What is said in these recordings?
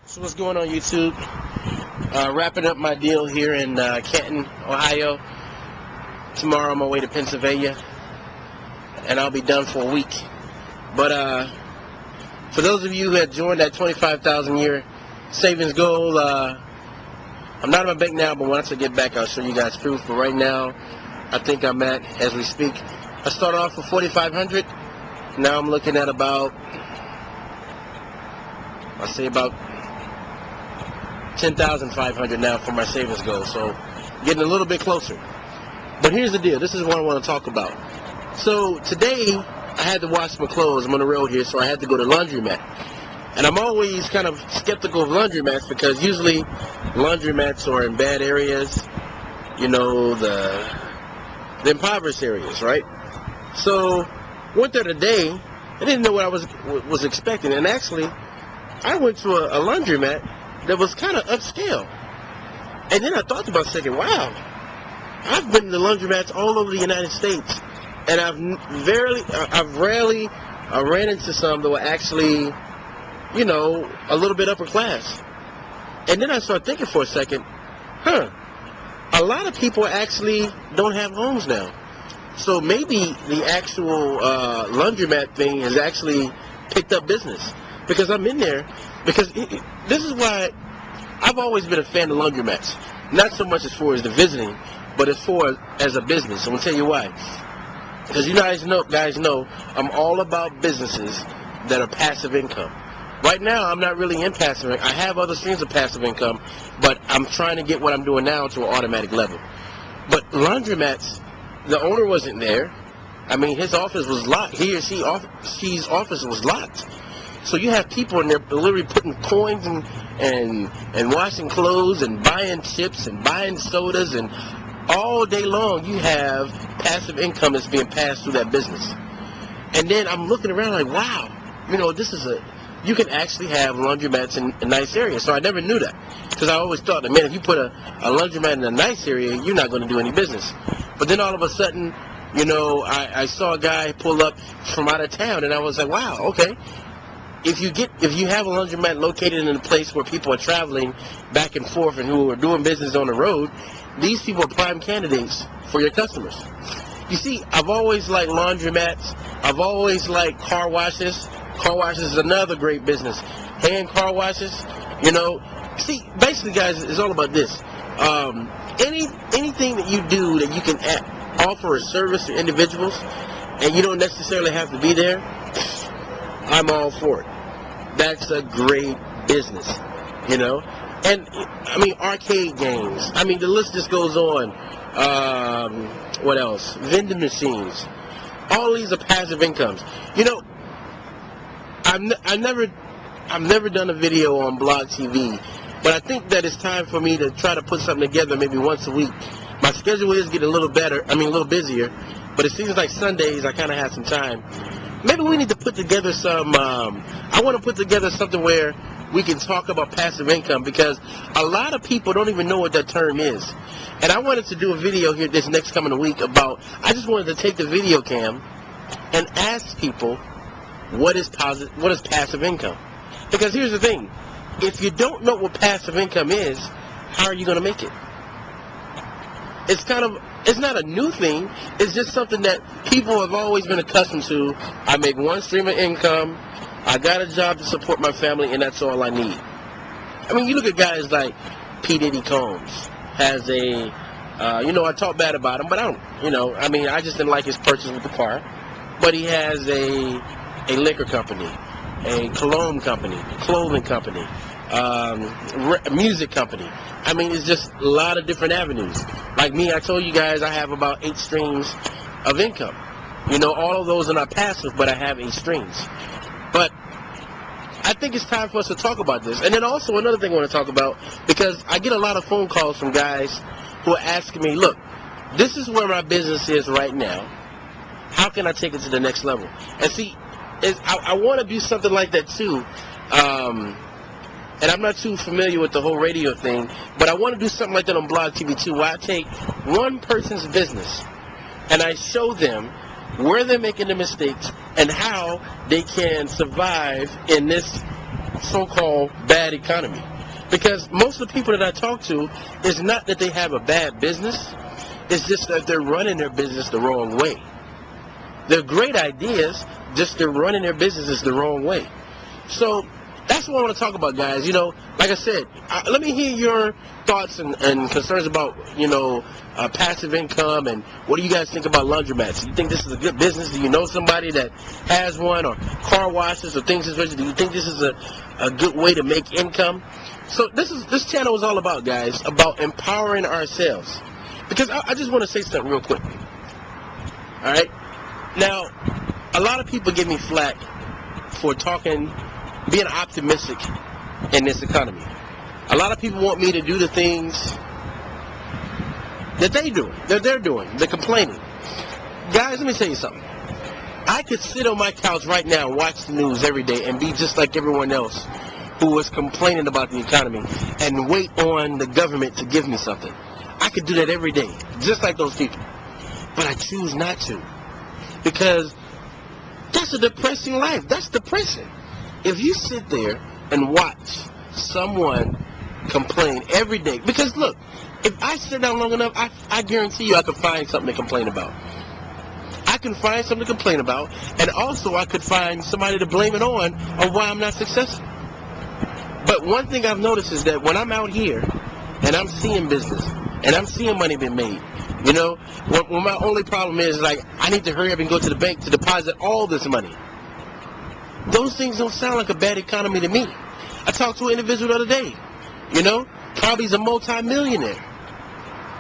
So what's going on, YouTube? Wrapping up my deal here in Canton, Ohio. Tomorrow on my way to Pennsylvania, and I'll be done for a week. But for those of you who had joined that 25,000 year savings goal, I'm not in my bank now, but once I get back, I'll show you guys proof. But right now, I think I'm at, as we speak, I started off with 4,500. Now I'm looking at about 10,500 now for my savings goal. So getting a little bit closer. But here's the deal. This is what I want to talk about. So today I had to wash my clothes. I'm on the road here, so I had to go to Laundromat. And I'm always kind of skeptical of laundromats because usually laundromats are in bad areas, you know, the impoverished areas, right? So went there today. I didn't know what I was expecting, and actually I went to a laundromat that was kind of upscale. And then I thought about it, thinking, wow, I've been to laundromats all over the United States, and I've rarely ran into some that were actually, you know, a little bit upper class. And then I started thinking for a second, a lot of people actually don't have homes now. So maybe the actual laundromat thing has actually picked up business. Because I'm in there, because this is why I've always been a fan of laundromats. Not so much as far as the visiting, but as far as a business. I'm going to tell you why. Because you guys know I'm all about businesses that are passive income. Right now, I'm not really in passive income. I have other streams of passive income, but I'm trying to get what I'm doing now to an automatic level. But laundromats, the owner wasn't there. I mean, his office was locked. He or she's office was locked. So you have people in there literally putting coins and washing clothes and buying chips and buying sodas, and all day long you have passive income that's being passed through that business. And then I'm looking around like, wow, you know, you can actually have laundromats in a nice area. So I never knew that, because I always thought that, man, if you put a laundromat in a nice area, you're not going to do any business. But then all of a sudden, you know, I saw a guy pull up from out of town, and I was like, wow, okay. If you have a laundromat located in a place where people are traveling back and forth and who are doing business on the road, these people are prime candidates for your customers. You see, I've always liked laundromats. I've always liked car washes. Car washes is another great business. Hand car washes, you know. See, basically, guys, it's all about this. Anything that you do that you can offer a service to individuals and you don't necessarily have to be there, I'm all for it. That's a great business, you know. And I mean, arcade games. I mean, the list just goes on. What else? Vending machines. All these are passive incomes. You know, I've never done a video on Blog TV, but I think that it's time for me to try to put something together maybe once a week. My schedule is getting a little busier, but it seems like Sundays I kind of have some time. Maybe we need to put together some, I want to put together something where we can talk about passive income, because a lot of people don't even know what that term is. And I wanted to do a video here this next coming week about, I just wanted to take the video cam and ask people, what is passive income? Because here's the thing, if you don't know what passive income is, how are you going to make it? It's not a new thing. It's just something that people have always been accustomed to. I make one stream of income. I got a job to support my family, and that's all I need. I mean, you look at guys like P. Diddy Combs has a, you know, I talk bad about him, but I don't, you know, I mean, I just didn't like his purchase with the car. But he has a liquor company, a cologne company, clothing company, music company. I mean, it's just a lot of different avenues. Like me, I told you guys I have about 8 streams of income. You know, all of those are not passive, but I have 8 streams. But I think it's time for us to talk about this. And then also another thing I want to talk about, because I get a lot of phone calls from guys who are asking me, look, this is where my business is right now. How can I take it to the next level? And see, I want to do something like that too. And I'm not too familiar with the whole radio thing, but I want to do something like that on Blog TV too, where I take one person's business and I show them where they're making the mistakes and how they can survive in this so-called bad economy. Because most of the people that I talk to, it's not that they have a bad business, it's just that they're running their business the wrong way. They're great ideas, just they're running their businesses the wrong way. So that's what I want to talk about, guys. You know, like I said, let me hear your thoughts and concerns about, you know, passive income, and what do you guys think about laundromats? Do you think this is a good business? Do you know somebody that has one, or car washes or things? Do you think this is a good way to make income? So this channel is all about, guys, about empowering ourselves. Because I just want to say something real quick. All right. Now, a lot of people give me flack for being optimistic in this economy. A lot of people want me to do the things that they're doing. They're complaining. Guys, let me tell you something. I could sit on my couch right now and watch the news every day and be just like everyone else who was complaining about the economy and wait on the government to give me something. I could do that every day, just like those people. But I choose not to. Because that's a depressing life. That's depression. If you sit there and watch someone complain every day, because look, if I sit down long enough, I guarantee you I could find something to complain about. I can find something to complain about, and also I could find somebody to blame it on why I'm not successful. But one thing I've noticed is that when I'm out here and I'm seeing business and I'm seeing money being made, you know, when my only problem is like I need to hurry up and go to the bank to deposit all this money. Those things don't sound like a bad economy to me. I talked to an individual the other day, you know, probably he's a multi-millionaire,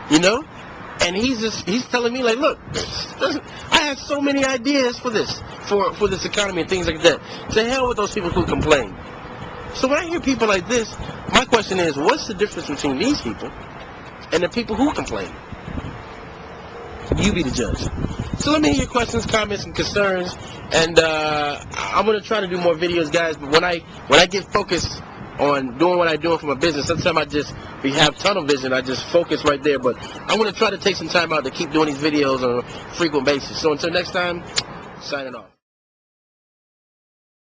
you know, and he's telling me like, look, I have so many ideas for this economy and things like that. To hell with those people who complain. So when I hear people like this, my question is, what's the difference between these people and the people who complain? You be the judge. So let me hear your questions, comments, and concerns, and I'm gonna try to do more videos, guys. But when I get focused on doing what I'm doing for my business, sometimes we have tunnel vision. I just focus right there. But I'm gonna try to take some time out to keep doing these videos on a frequent basis. So until next time, signing off.